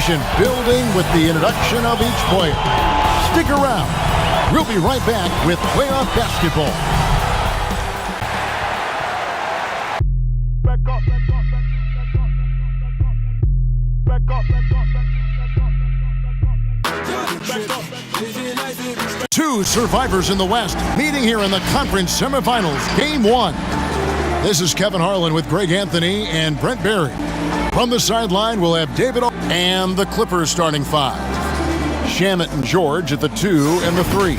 anticipation building with the introduction of each player. Stick around. We'll be right back with playoff basketball. Two survivors in the West meeting here in the conference semifinals, Game 1. This is Kevin Harlan with Greg Anthony and Brent Barry. From the sideline, we'll have David and the Clippers starting 5. Shamet and George at the 2 and the 3.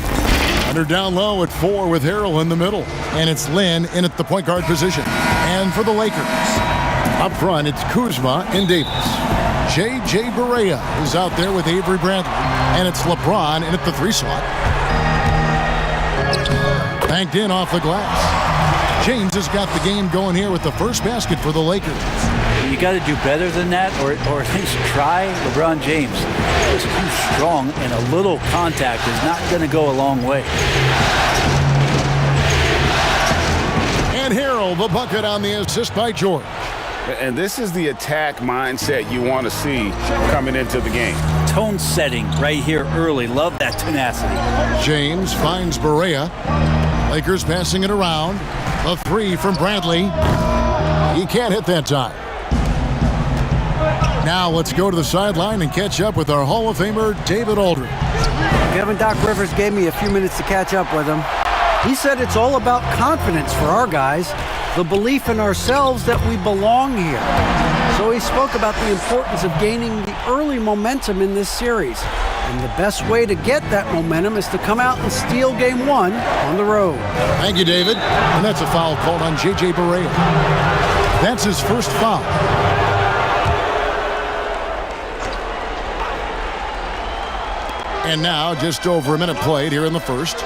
Under down low at 4 with Harrell in the middle. And it's Lynn in at the point guard position. And for the Lakers, up front, it's Kuzma and Davis. J.J. Barea is out there with Avery Bradley. And it's LeBron in at the 3 slot. Banked in off the glass. James has got the game going here with the first basket for the Lakers. You got to do better than that, or at least try. LeBron James is too strong, and a little contact is not going to go a long way. And Harrell, the bucket on the assist by George. And this is the attack mindset you want to see coming into the game. Tone setting right here early. Love that tenacity. James finds Barea. Lakers passing it around. A 3 from Bradley. He can't hit that time. Now let's go to the sideline and catch up with our Hall of Famer, David Aldridge. Kevin Doc Rivers gave me a few minutes to catch up with him. He said it's all about confidence for our guys, the belief in ourselves that we belong here. So he spoke about the importance of gaining the early momentum in this series. And the best way to get that momentum is to come out and steal Game 1 on the road. Thank you, David. And that's a foul called on J.J. Barea. That's his first foul. And now, just over a minute played here in the first.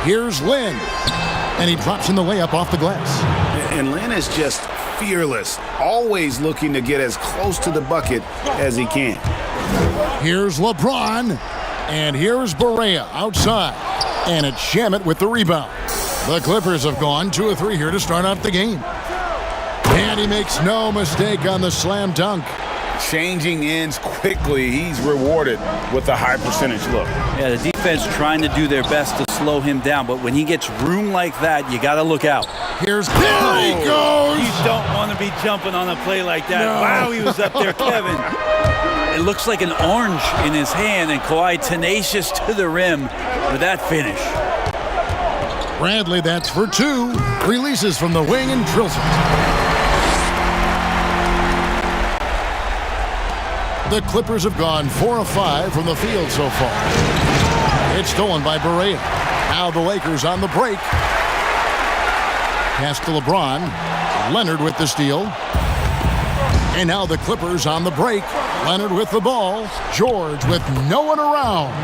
Here's Lynn. And he drops in the layup off the glass. And Lynn is just fearless, always looking to get as close to the bucket as he can. Here's LeBron. And here's Barea outside. And it's Shamet with the rebound. The Clippers have gone 2 of 3 here to start out the game. And he makes no mistake on the slam dunk. Changing ends quickly. He's rewarded with a high percentage look. Yeah, the defense trying to do their best to slow him down, but when he gets room like that, you got to look out. There he goes! You don't want to be jumping on a play like that. No. Wow, he was up there, Kevin. It looks like an orange in his hand, and Kawhi tenacious to the rim with that finish. Bradley, that's for 2. Releases from the wing and drills it. The Clippers have gone 4 of 5 from the field so far. It's stolen by Barea. Now the Lakers on the break. Pass to LeBron. Leonard with the steal. And now the Clippers on the break. Leonard with the ball. George with no one around.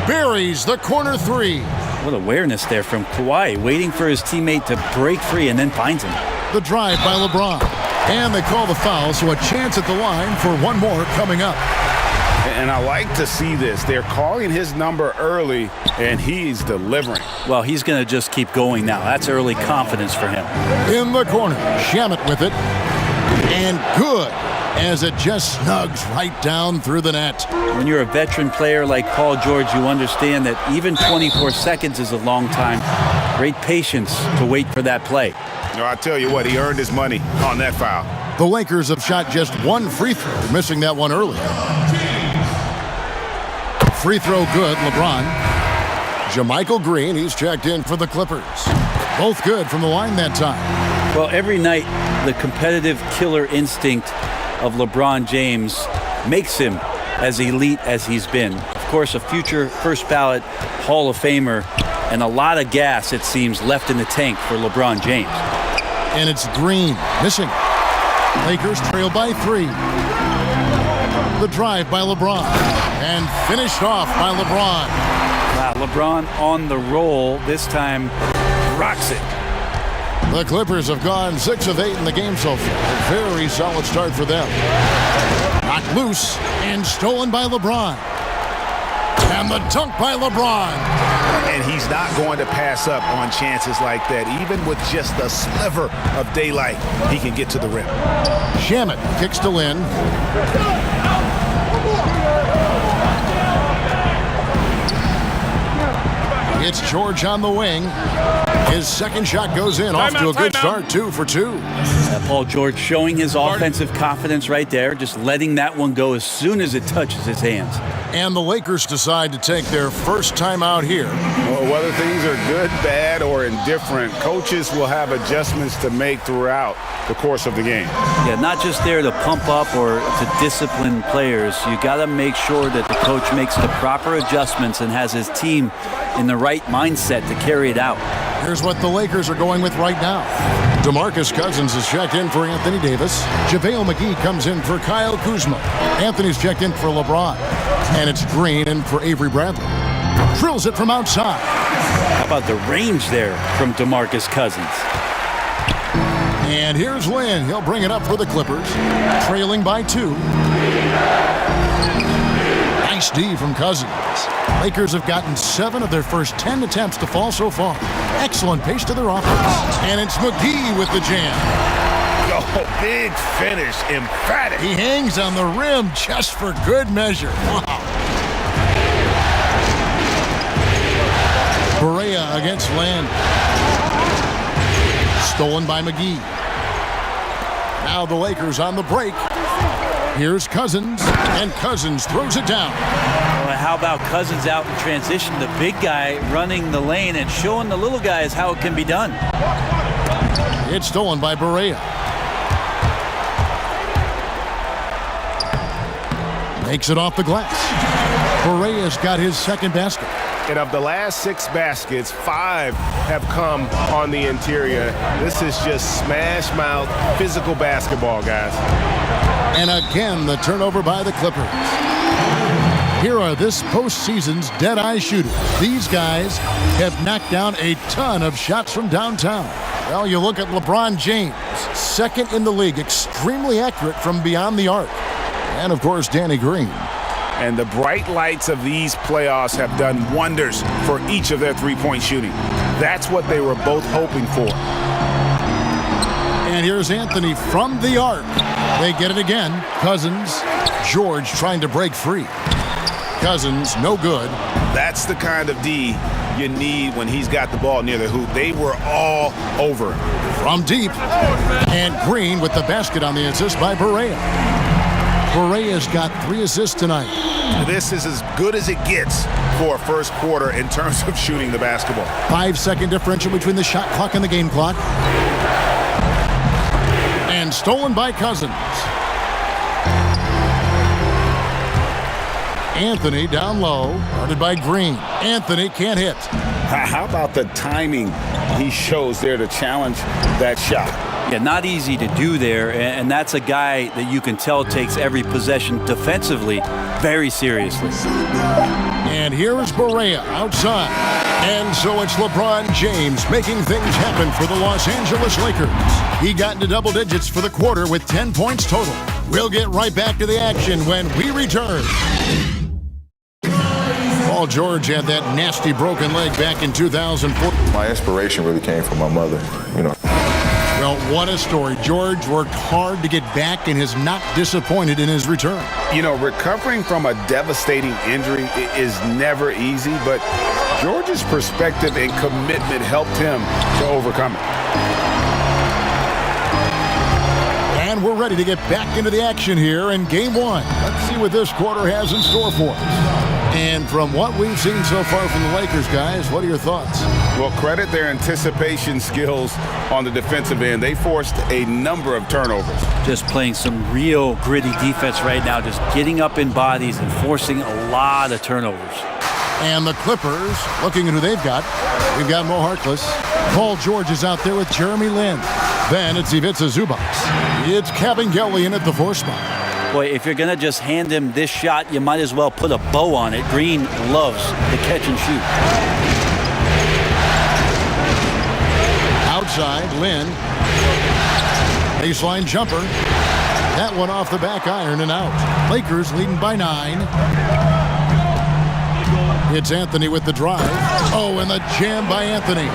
Buries the corner 3. What awareness there from Kawhi, waiting for his teammate to break free and then finds him. The drive by LeBron. And they call the foul, so a chance at the line for one more coming up. And I like to see this. They're calling his number early, and he's delivering. Well, he's going to just keep going now. That's early confidence for him. In the corner, Shamet with it. And good, as it just snugs right down through the net. When you're a veteran player like Paul George, you understand that even 24 seconds is a long time. Great patience to wait for that play. No, I tell you what, he earned his money on that foul. The Lakers have shot just 1 free throw, missing that one earlier. Free throw good, LeBron. JaMychal Green, he's checked in for the Clippers. Both good from the line that time. Well, every night, the competitive killer instinct of LeBron James makes him as elite as he's been. Of course, a future first ballot Hall of Famer, and a lot of gas, it seems, left in the tank for LeBron James. And it's Green, missing. Lakers trail by 3. The drive by LeBron. And finished off by LeBron. Wow, LeBron on the roll. This time, rocks it. The Clippers have gone 6 of 8 in the game so far. A very solid start for them. Knocked loose and stolen by LeBron. And the dunk by LeBron. And he's not going to pass up on chances like that. Even with just a sliver of daylight, he can get to the rim. Shamet kicks to Lynn. It's George on the wing. His second shot goes in. Off to a good start, 2 for 2. Paul George showing his offensive confidence right there, just letting that one go as soon as it touches his hands. And the Lakers decide to take their first time out here. Well, whether things are good, bad, or indifferent, coaches will have adjustments to make throughout the course of the game. Yeah, not just there to pump up or to discipline players. You got to make sure that the coach makes the proper adjustments and has his team in the right mindset to carry it out. Here's what the Lakers are going with right now. DeMarcus Cousins is checked in for Anthony Davis. JaVale McGee comes in for Kyle Kuzma. Anthony's checked in for LeBron. And it's Green in for Avery Bradley. Drills it from outside. How about the range there from DeMarcus Cousins? And here's Lynn. He'll bring it up for the Clippers. Trailing by 2. Nice D from Cousins. Lakers have gotten 7 of their first 10 attempts to fall so far. Excellent pace to their offense. And it's McGee with the jam. Oh, big finish, emphatic. He hangs on the rim just for good measure. Wow. Barea against Land. Stolen by McGee. Now the Lakers on the break. Here's Cousins, and Cousins throws it down. Well, how about Cousins out in transition? The big guy running the lane and showing the little guys how it can be done. It's stolen by Barea. Makes it off the glass. Barea's got his second basket. And of the last 6 baskets, 5 have come on the interior. This is just smash mouth, physical basketball, guys. And again, the turnover by the Clippers. Here are this postseason's dead-eye shooters. These guys have knocked down a ton of shots from downtown. Well, you look at LeBron James, second in the league, extremely accurate from beyond the arc. And, of course, Danny Green. And the bright lights of these playoffs have done wonders for each of their three-point shooting. That's what they were both hoping for. And here's Anthony from the arc. They get it again. Cousins, George trying to break free. Cousins, no good. That's the kind of D you need when he's got the ball near the hoop. They were all over him. From deep. And Green with the basket on the assist by Barea. Barea's got 3 assists tonight. This is as good as it gets for a first quarter in terms of shooting the basketball. 5-second differential between the shot clock and the game clock. And stolen by Cousins. Anthony down low, guarded by Green. Anthony can't hit. How about the timing he shows there to challenge that shot? Yeah, not easy to do there, and that's a guy that you can tell takes every possession defensively very seriously. And here is Barea outside. And so it's LeBron James making things happen for the Los Angeles Lakers. He got into double digits for the quarter with 10 points total. We'll get right back to the action when we return. Paul George had that nasty broken leg back in 2004. My inspiration really came from my mother, Well, what a story. George worked hard to get back and has not disappointed in his return. Recovering from a devastating injury is never easy, but George's perspective and commitment helped him to overcome it. And we're ready to get back into the action here in Game 1. Let's see what this quarter has in store for us. And from what we've seen so far from the Lakers, guys, what are your thoughts? Well, credit their anticipation skills on the defensive end. They forced a number of turnovers. Just playing some real gritty defense right now, just getting up in bodies and forcing a lot of turnovers. And the Clippers, looking at who they've got. We've got Mo Harkless. Paul George is out there with Jeremy Lin. Then it's Ivica Zubac. It's Kevin Gelly in at the 4 spot. Boy, if you're going to just hand him this shot, you might as well put a bow on it. Green loves the catch and shoot. Outside, Lin. Baseline jumper. That one off the back iron and out. Lakers leading by 9. It's Anthony with the drive. Oh, and the jam by Anthony.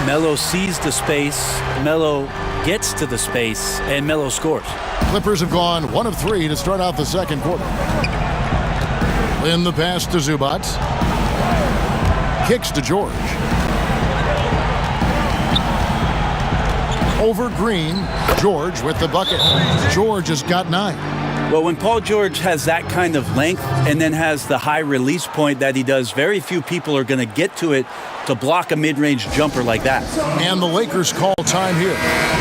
Melo sees the space, Melo gets to the space, and Melo scores. Clippers have gone 1 of 3 to start out the second quarter. In the pass to Zubac. Kicks to George. Over Green. George with the bucket. George has got 9. Well, when Paul George has that kind of length and then has the high release point that he does, very few people are going to get to it to block a mid-range jumper like that. And the Lakers call time here.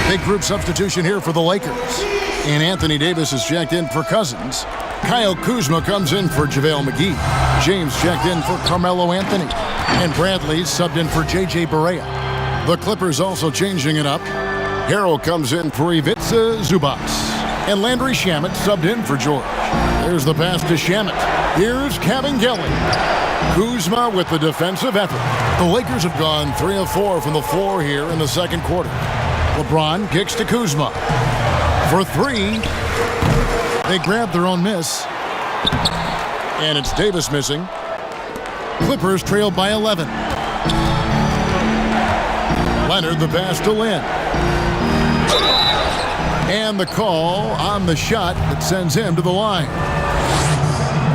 Big group substitution here for the Lakers. And Anthony Davis is checked in for Cousins. Kyle Kuzma comes in for JaVale McGee. James checked in for Carmelo Anthony. And Bradley subbed in for J.J. Barea. The Clippers also changing it up. Harrell comes in for Ivica Zubac. And Landry Shamet subbed in for George. There's the pass to Shamet. Here's Kabengele. Kuzma with the defensive effort. The Lakers have gone 3 of 4 from the floor here in the second quarter. LeBron kicks to Kuzma. For 3. They grab their own miss. And it's Davis missing. Clippers trail by 11. Leonard the pass to Lin. And the call on the shot that sends him to the line.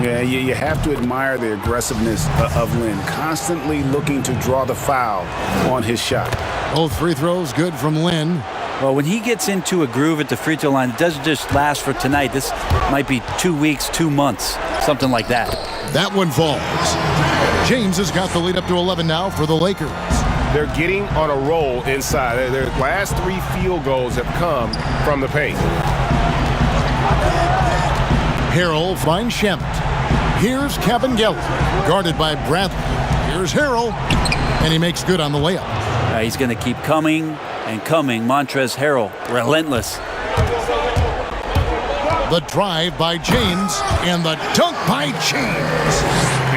Yeah, you have to admire the aggressiveness of Lin, constantly looking to draw the foul on his shot. Both free throws good from Lin. Well, when he gets into a groove at the free throw line, it doesn't just last for tonight. This might be 2 weeks, 2 months, something like that. That one falls. James has got the lead up to 11 now for the Lakers. They're getting on a roll inside. Their last 3 field goals have come from the paint. Harrell finds Shamet. Here's Kabengele, guarded by Bradley. Here's Harrell, and he makes good on the layup. He's going to keep coming and coming. Montrezl Harrell, relentless. The drive by James, and the dunk by James.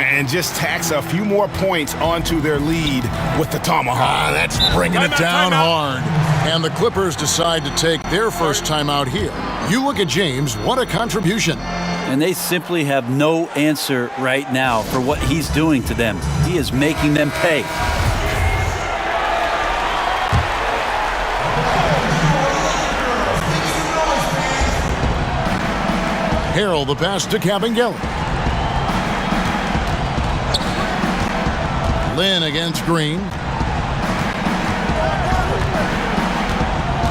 And just tacks a few more points onto their lead with the tomahawk. That's bringing it down hard. And the Clippers decide to take their first timeout here. You look at James, what a contribution. And they simply have no answer right now for what he's doing to them. He is making them pay. Harrell the pass to Kabengele. Lin against Green.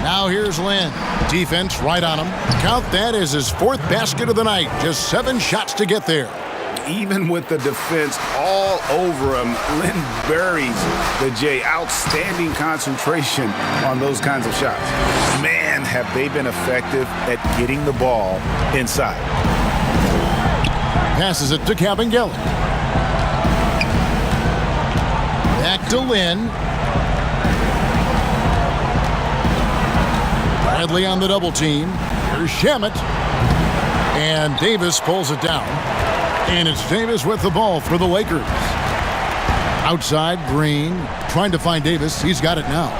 Now here's Lin. Defense right on him. Count that as his 4th basket of the night. Just 7 shots to get there. Even with the defense all over him, Lin buries the J. Outstanding concentration on those kinds of shots. Man, have they been effective at getting the ball inside. Passes it to Kabengele. Back to Lin. Bradley on the double team. Here's Shamet. And Davis pulls it down. And it's Davis with the ball for the Lakers. Outside, Green trying to find Davis. He's got it now.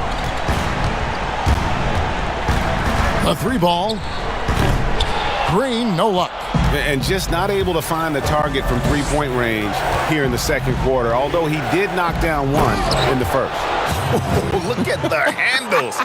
A 3-ball. Green, no luck. And just not able to find the target from 3-point range here in the second quarter, although he did knock down one in the first. Oh, look at the handles.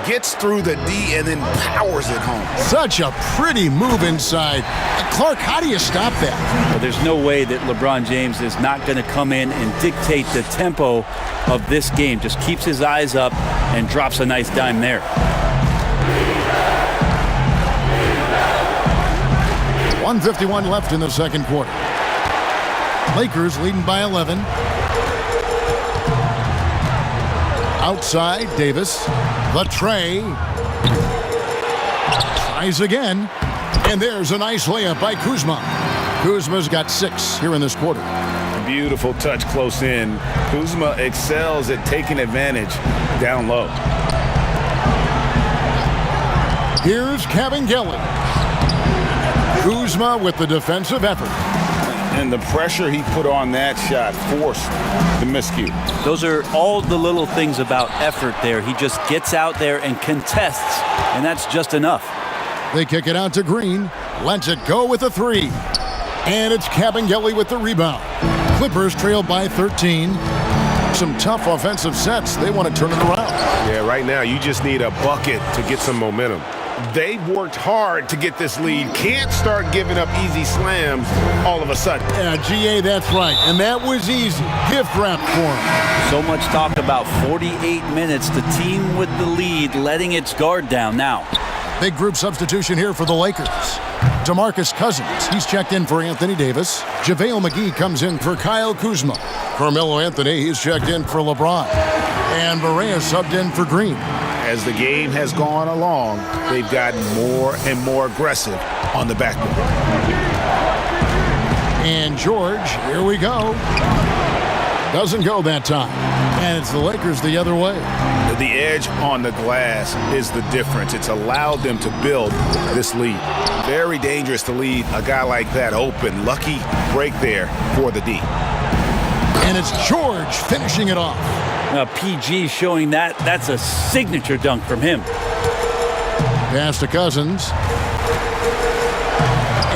Gets through the D and then powers it home. Such a pretty move inside. Clark, how do you stop that? Well, there's no way that LeBron James is not going to come in and dictate the tempo of this game. Just keeps his eyes up and drops a nice dime there. 1:51 left in the second quarter. Lakers leading by 11. Outside, Davis. The tray. Tries again. And there's a nice layup by Kuzma. Kuzma's got 6 here in this quarter. Beautiful touch close in. Kuzma excels at taking advantage down low. Here's Kabengele. Kuzma with the defensive effort. And the pressure he put on that shot forced the miscue. Those are all the little things about effort there. He just gets out there and contests, and that's just enough. They kick it out to Green. Lets it go with a 3. And it's Kabengele with the rebound. Clippers trail by 13. Some tough offensive sets. They want to turn it around. Yeah, right now you just need a bucket to get some momentum. They've worked hard to get this lead. Can't start giving up easy slams all of a sudden. Yeah, GA, that's right. And that was easy. Gift wrap for him. So much talk about 48 minutes. The team with the lead letting its guard down now. Big group substitution here for the Lakers. DeMarcus Cousins, he's checked in for Anthony Davis. JaVale McGee comes in for Kyle Kuzma. Carmelo Anthony, he's checked in for LeBron. And Barea subbed in for Green. As the game has gone along, they've gotten more and more aggressive on the backboard. And George, here we go. Doesn't go that time. And it's the Lakers the other way. The edge on the glass is the difference. It's allowed them to build this lead. Very dangerous to leave a guy like that open. Lucky break there for the D. And it's George finishing it off. PG showing that's a signature dunk from him. Pass to Cousins.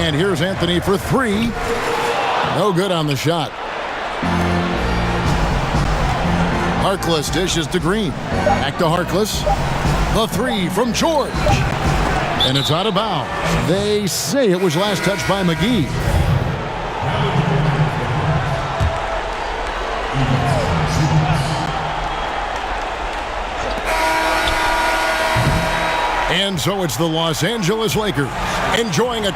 And here's Anthony for three. No good on the shot. Harkless dishes to Green. Back to Harkless. The three from George. And it's out of bounds. They say it was last touched by McGee. And so it's the Los Angeles Lakers enjoying it.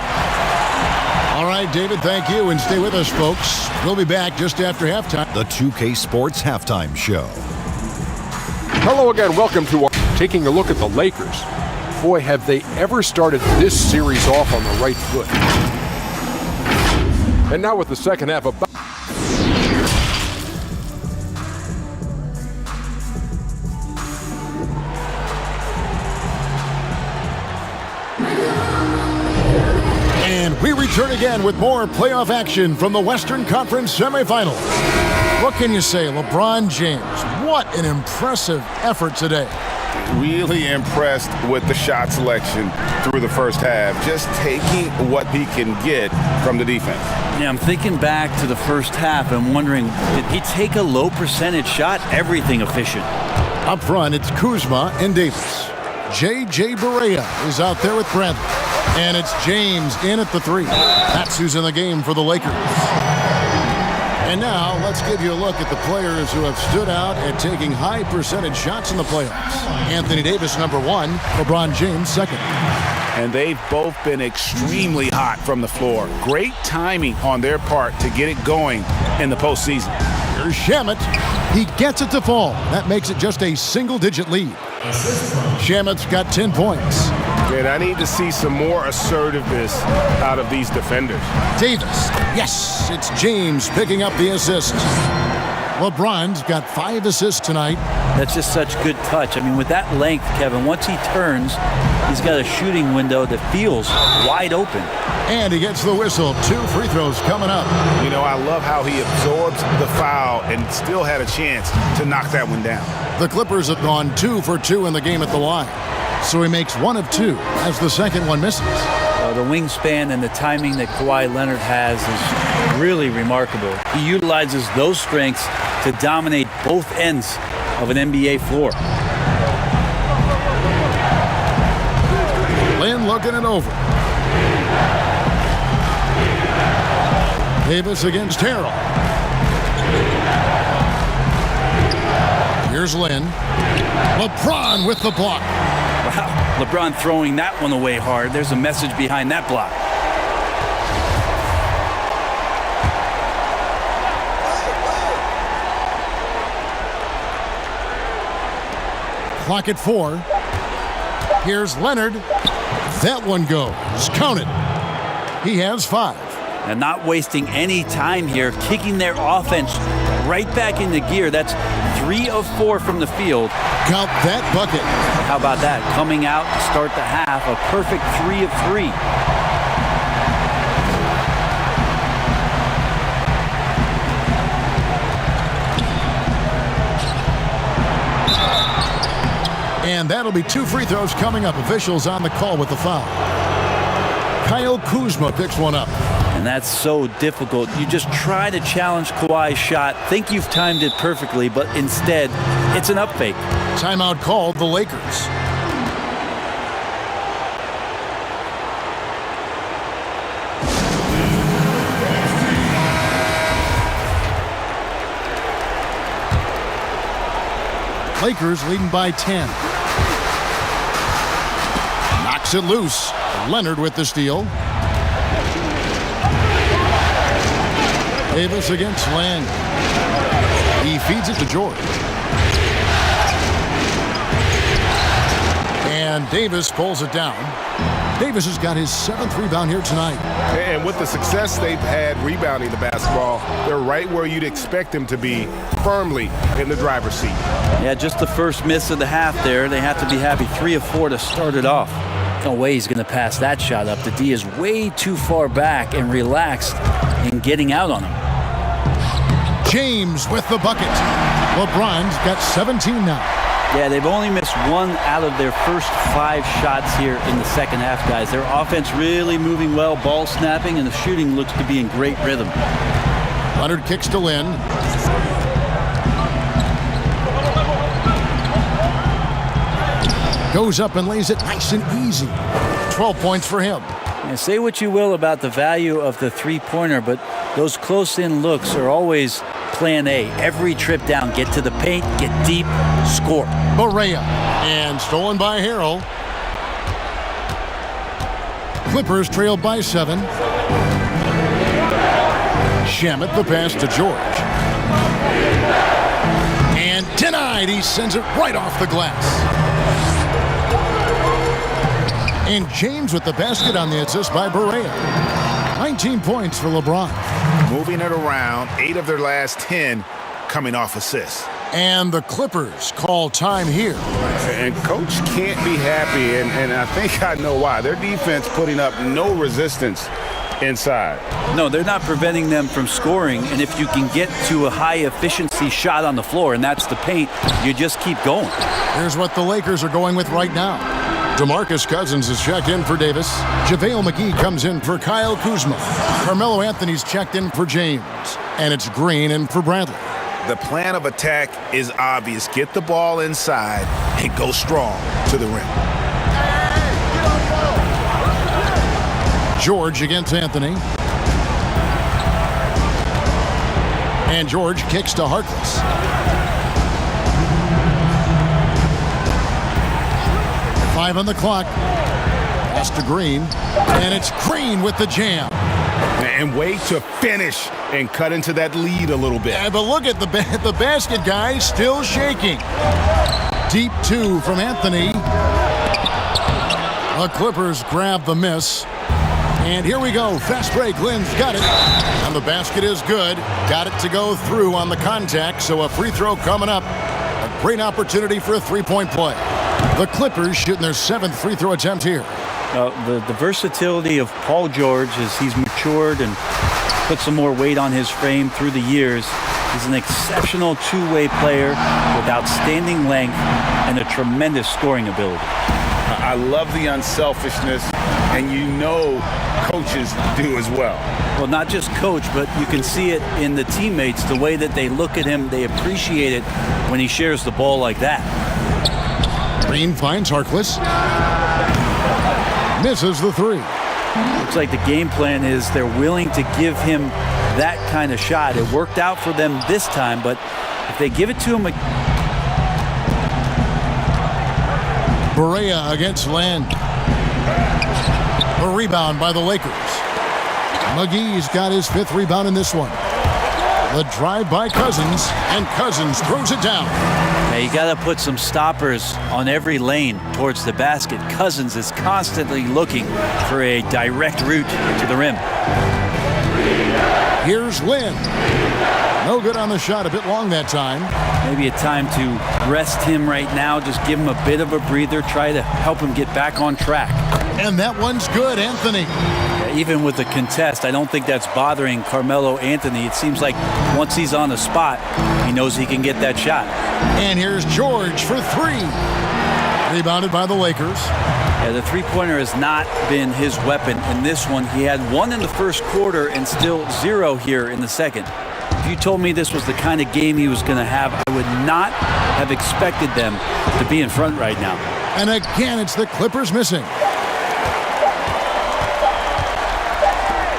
All right, David, thank you. And stay with us, folks. We'll be back just after halftime. The 2K Sports Halftime Show. Hello again. Welcome to taking a look at the Lakers. Boy, have they ever started this series off on the right foot. And now with the second half about. And we return again with more playoff action from the Western Conference semifinals. What can you say, LeBron James? What an impressive effort today. Really impressed with the shot selection through the first half. Just taking what he can get from the defense. Yeah, I'm thinking back to the first half and wondering, did he take a low percentage shot? Everything efficient. Up front, it's Kuzma and Davis. J.J. Barea is out there with Bradley. And it's James in at the three. That's who's in the game for the Lakers. And now, let's give you a look at the players who have stood out at taking high percentage shots in the playoffs. Anthony Davis, number one. LeBron James, second. And they've both been extremely hot from the floor. Great timing on their part to get it going in the postseason. Here's Shamet. He gets it to fall. That makes it just a single-digit lead. Shamet's got 10 points. And I need to see some more assertiveness out of these defenders. Davis. Yes, it's James picking up the assist. LeBron's got 5 assists tonight. That's just such good touch. I mean, with that length, Kevin, once he turns, he's got a shooting window that feels wide open. And he gets the whistle. 2 free throws coming up. You know, I love how he absorbs the foul and still had a chance to knock that one down. The Clippers have gone 2 for 2 in the game at the line. So he makes 1 of 2 as the second one misses. The wingspan and the timing that Kawhi Leonard has is really remarkable. He utilizes those strengths to dominate both ends of an NBA floor. Lynn looking it over. Davis against Harrell. Here's Lynn. LeBron with the block. Wow, LeBron throwing that one away hard. There's a message behind that block. Clock at 4. Here's Leonard. That one goes. Count it. He has 5. And not wasting any time here, kicking their offense right back into gear. That's 3 of 4 from the field. Count that bucket. How about that? Coming out to start the half, a perfect 3 of 3. And that'll be 2 free throws coming up. Officials on the call with the foul. Kyle Kuzma picks one up. And that's so difficult. You just try to challenge Kawhi's shot, think you've timed it perfectly, but instead, it's an up fake. Timeout called the Lakers. Lakers leading by 10. Knocks it loose. Leonard with the steal. Davis against Len. He feeds it to George. And Davis pulls it down. Davis has got his 7th rebound here tonight. And with the success they've had rebounding the basketball, they're right where you'd expect them to be, firmly in the driver's seat. Yeah, just the first miss of the half there. They have to be happy. 3 of 4 to start it off. No way he's going to pass that shot up. The D is way too far back and relaxed in getting out on him. James with the bucket. LeBron's got 17 now. Yeah, they've only missed 1 out of their first 5 shots here in the second half, guys. Their offense really moving well, ball snapping, and the shooting looks to be in great rhythm. Leonard kicks to Lynn. Goes up and lays it nice and easy. 12 points for him. Yeah, say what you will about the value of the three-pointer, but those close-in looks are always plan A. Every trip down, get to the paint, get deep, score. Barea. And stolen by Harrell. Clippers trailed by 7. Shamet the pass to George. And denied. He sends it right off the glass. And James with the basket on the assist by Barea. 19 points for LeBron. Moving it around, 8 of their last 10 coming off assists. And the Clippers call time here. And Coach can't be happy, and I think I know why. Their defense putting up no resistance inside. No, they're not preventing them from scoring, and if you can get to a high-efficiency shot on the floor, and that's the paint, you just keep going. Here's what the Lakers are going with right now. DeMarcus Cousins is checked in for Davis. JaVale McGee comes in for Kyle Kuzma. Carmelo Anthony's checked in for James. And it's Green in for Bradley. The plan of attack is obvious. Get the ball inside and go strong to the rim. George against Anthony. And George kicks to Harkless. 5 on the clock. Pass to Green. And it's Green with the jam. And way to finish and cut into that lead a little bit. Yeah, but look at the basket, guys, still shaking. Deep 2 from Anthony. The Clippers grab the miss. And here we go. Fast break. Lynn's got it. And the basket is good. Got it to go through on the contact. So a free throw coming up. A great opportunity for a three-point play. The Clippers shooting their 7th free throw attempt here. The versatility of Paul George as he's matured and put some more weight on his frame through the years. He's an exceptional two-way player with outstanding length and a tremendous scoring ability. I love the unselfishness, and you know coaches do as well. Well, not just coach, but you can see it in the teammates, the way that they look at him. They appreciate it when he shares the ball like that. Green finds Harkless. Misses the 3. Looks like the game plan is they're willing to give him that kind of shot. It worked out for them this time, but if they give it to him... Barea against Land. A rebound by the Lakers. McGee's got his 5th rebound in this one. The drive by Cousins, and Cousins throws it down. Yeah, you got to put some stoppers on every lane towards the basket. Cousins is constantly looking for a direct route to the rim. Here's Lynn. No good on the shot, a bit long that time. Maybe a time to rest him right now, just give him a bit of a breather, try to help him get back on track. And that one's good, Anthony. Yeah, even with the contest, I don't think that's bothering Carmelo Anthony. It seems like once he's on the spot, he knows he can get that shot. And here's George for 3. Rebounded by the Lakers. Yeah, the three-pointer has not been his weapon in this one. He had one in the first quarter and still 0 here in the second. If you told me this was the kind of game he was going to have, I would not have expected them to be in front right now. And again, it's the Clippers missing.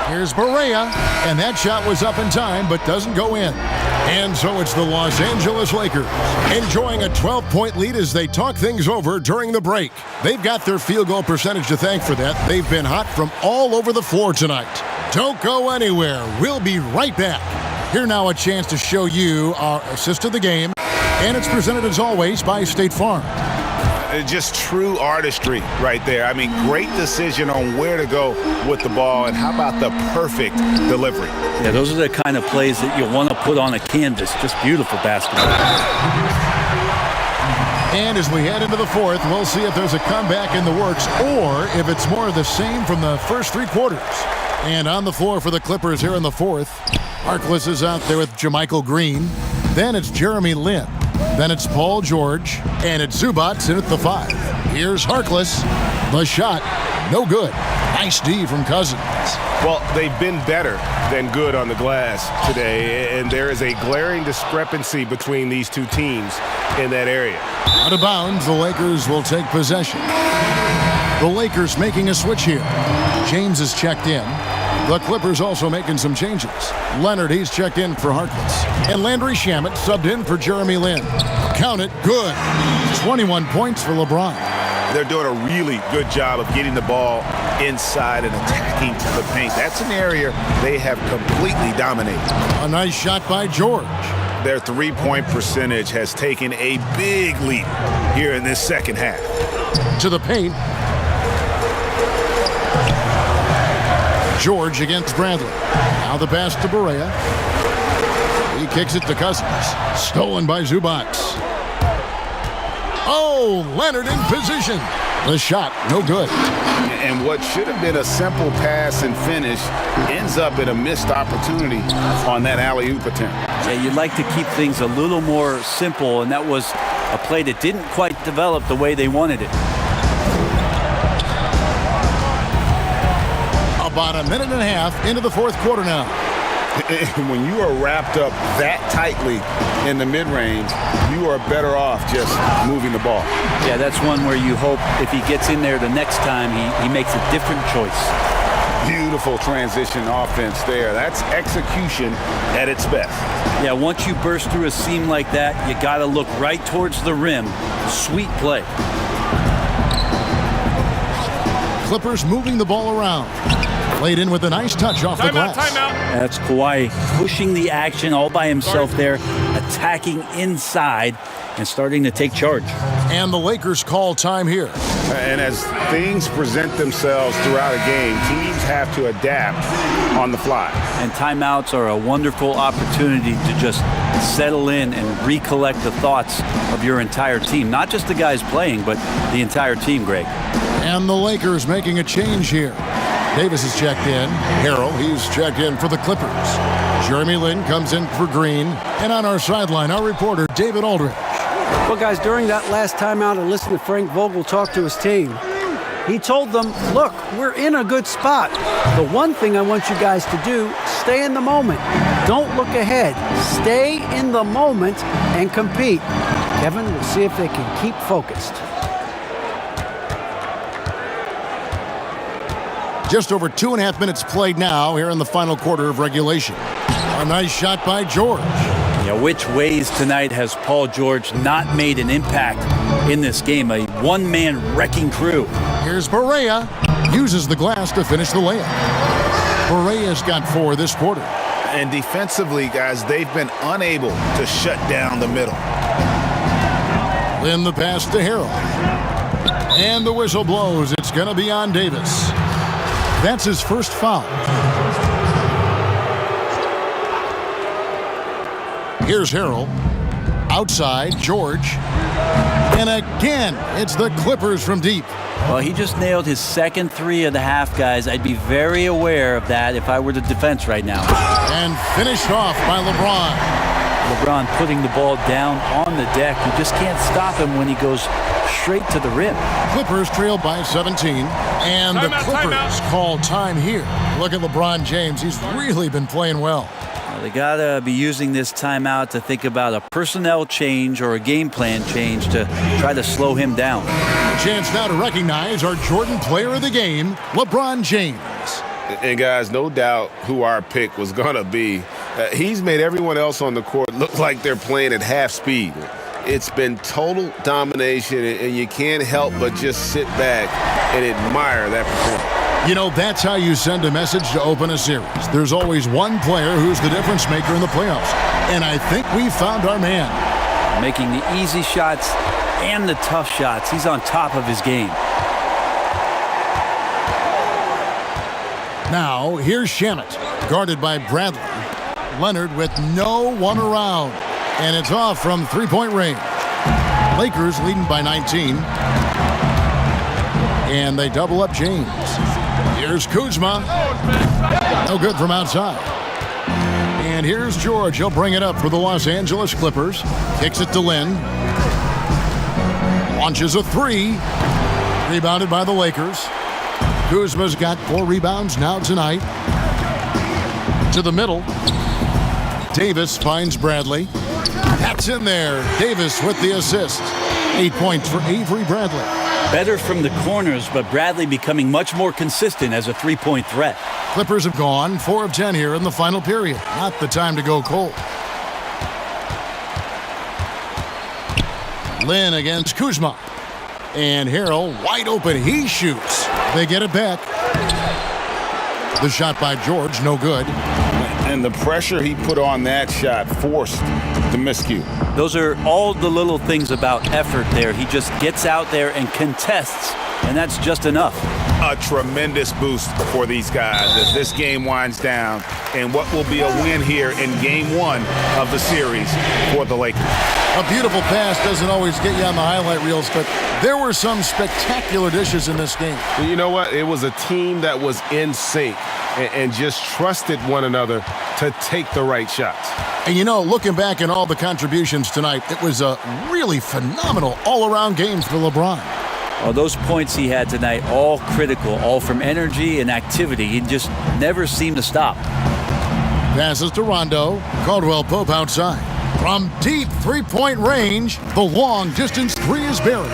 Here's Barea, and that shot was up in time but doesn't go in. And so it's the Los Angeles Lakers enjoying a 12-point lead as they talk things over during the break. They've got their field goal percentage to thank for that. They've been hot from all over the floor tonight. Don't go anywhere. We'll be right back. Here now a chance to show you our assist of the game, and it's presented as always by State Farm. Just true artistry right there. I mean, great decision on where to go with the ball, and how about the perfect delivery? Yeah, those are the kind of plays that you want to put on a canvas. Just beautiful basketball. And as we head into the fourth, we'll see if there's a comeback in the works or if it's more of the same from the first 3 quarters. And on the floor for the Clippers here in the fourth, Harkless is out there with Jermichael Green. Then it's Jeremy Lin. Then it's Paul George, and it's Zubac in at the 5. Here's Harkless. The shot, no good. Nice D from Cousins. Well, they've been better than good on the glass today, and there is a glaring discrepancy between these two teams in that area. Out of bounds, the Lakers will take possession. The Lakers making a switch here. James is checked in. The Clippers also making some changes. Leonard, he's checked in for Harkless. And Landry Shamet subbed in for Jeremy Lin. Count it, good. 21 points for LeBron. They're doing a really good job of getting the ball inside and attacking the paint. That's an area they have completely dominated. A nice shot by George. Their three-point percentage has taken a big leap here in this second half. To the paint. George against Bradley. Now the pass to Barea. He kicks it to Cousins. Stolen by Zubac. Oh, Leonard in position. The shot, no good. And what should have been a simple pass and finish ends up in a missed opportunity on that alley-oop attempt. Yeah, you'd like to keep things a little more simple, and that was a play that didn't quite develop the way they wanted it. About a minute and a half into the fourth quarter now. When you are wrapped up that tightly in the mid-range, you are better off just moving the ball. Yeah, that's one where you hope if he gets in there the next time, he makes a different choice. Beautiful transition offense there. That's execution at its best. Yeah, once you burst through a seam like that, you got to look right towards the rim. Sweet play. Clippers moving the ball around. Played in with a nice touch off the glass. Timeout. That's Kawhi pushing the action all by himself there, attacking inside and starting to take charge. And the Lakers call time here. And as things present themselves throughout a game, teams have to adapt on the fly. And timeouts are a wonderful opportunity to just settle in and recollect the thoughts of your entire team. Not just the guys playing, but the entire team, Greg. And the Lakers making a change here. Davis is checked in. Harrell, he's checked in for the Clippers. Jeremy Lin comes in for Green. And on our sideline, our reporter, David Aldridge. Well, guys, during that last timeout, I listened to Frank Vogel talk to his team. He told them, look, we're in a good spot. The one thing I want you guys to do, stay in the moment. Don't look ahead. Stay in the moment and compete. Kevin, we'll see if they can keep focused. Just over 2.5 minutes played now here in the final quarter of regulation. A nice shot by George. Yeah, which ways tonight has Paul George not made an impact in this game? A one-man wrecking crew. Here's Barea. Uses the glass to finish the layup. Barea's got 4 this quarter. And defensively, guys, they've been unable to shut down the middle. Then the pass to Harrell. And the whistle blows. It's going to be on Davis. That's his first foul. Here's Harrell. Outside, George. And again, it's the Clippers from deep. Well, he just nailed his second 3 of the half, guys. I'd be very aware of that if I were the defense right now. And finished off by LeBron. LeBron putting the ball down on the deck. You just can't stop him when he goes straight to the rim. Clippers trail by 17, and the Clippers call time here. Look at LeBron James. He's really been playing well. They got to be using this timeout to think about a personnel change or a game plan change to try to slow him down. A chance now to recognize our Jordan Player of the Game, LeBron James. And guys, no doubt who our pick was going to be. He's made everyone else on the court look like they're playing at half speed. It's been total domination, and you can't help but just sit back and admire that performance. You know, that's how you send a message to open a series. There's always one player who's the difference maker in the playoffs. And I think we found our man. Making the easy shots and the tough shots. He's on top of his game. Now, here's Shamet, guarded by Bradley. Leonard with no one around. And it's off from three-point range. Lakers leading by 19. And they double up James. Here's Kuzma. No good from outside. And here's George. He'll bring it up for the Los Angeles Clippers. Kicks it to Lynn. Launches a three. Rebounded by the Lakers. Kuzma's got 4 rebounds now tonight. To the middle. Davis finds Bradley. That's in there. Davis with the assist. 8 points for Avery Bradley. Better from the corners, but Bradley becoming much more consistent as a three-point threat. Clippers have gone 4 of 10 here in the final period. Not the time to go cold. Lynn against Kuzma. And Harrell wide open. He shoots. They get it back. The shot by George, no good. And the pressure he put on that shot forced the miscue. Those are all the little things about effort there. He just gets out there and contests, and that's just enough. A tremendous boost for these guys as this game winds down, and what will be a win here in game 1 of the series for the Lakers. A beautiful pass doesn't always get you on the highlight reels, but there were some spectacular dishes in this game. You know what? It was a team that was in sync and just trusted one another to take the right shots. And you know, looking back at all the contributions tonight, it was a really phenomenal all-around game for LeBron. Well, those points he had tonight, all critical, all from energy and activity. He just never seemed to stop. Passes to Rondo. Caldwell Pope outside. From deep three-point range, the long-distance three is buried.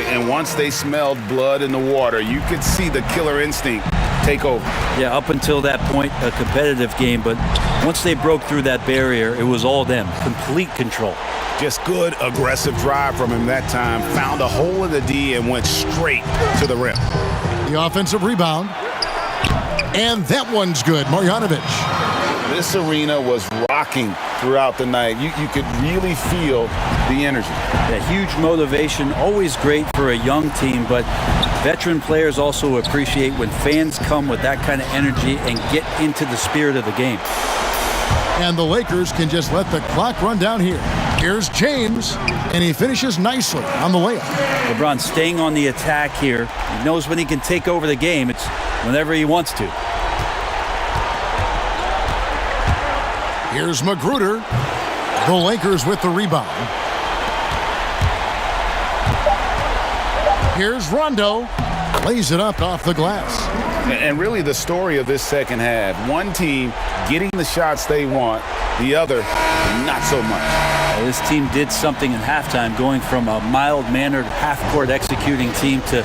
And once they smelled blood in the water, you could see the killer instinct take over. Yeah, up until that point, a competitive game, but once they broke through that barrier, it was all them. Complete control. Just good, aggressive drive from him that time. Found a hole in the D and went straight to the rim. The offensive rebound. And that one's good. Marjanovic. This arena was rocking throughout the night. You could really feel the energy. Yeah, huge motivation, always great for a young team, but veteran players also appreciate when fans come with that kind of energy and get into the spirit of the game. And the Lakers can just let the clock run down here. Here's James, and he finishes nicely on the layup. LeBron staying on the attack here. He knows when he can take over the game. It's whenever he wants to. Here's Magruder. The Lakers with the rebound. Here's Rondo. Lays it up off the glass. And really the story of this second half, one team getting the shots they want, the other not so much. This team did something in halftime, going from a mild-mannered half-court executing team to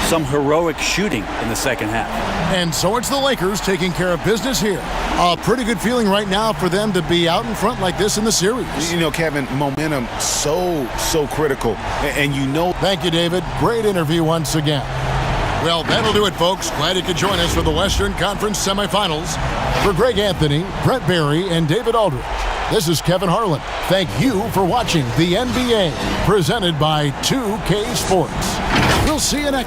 some heroic shooting in the second half. And so it's the Lakers taking care of business here. A pretty good feeling right now for them to be out in front like this in the series. You know, Kevin, momentum so critical. And you know. Thank you, David. Great interview once again. Well, that'll do it, folks. Glad you could join us for the Western Conference semifinals. For Greg Anthony, Brett Barry, and David Aldridge, this is Kevin Harlan. Thank you for watching the NBA, presented by 2K Sports. We'll see you next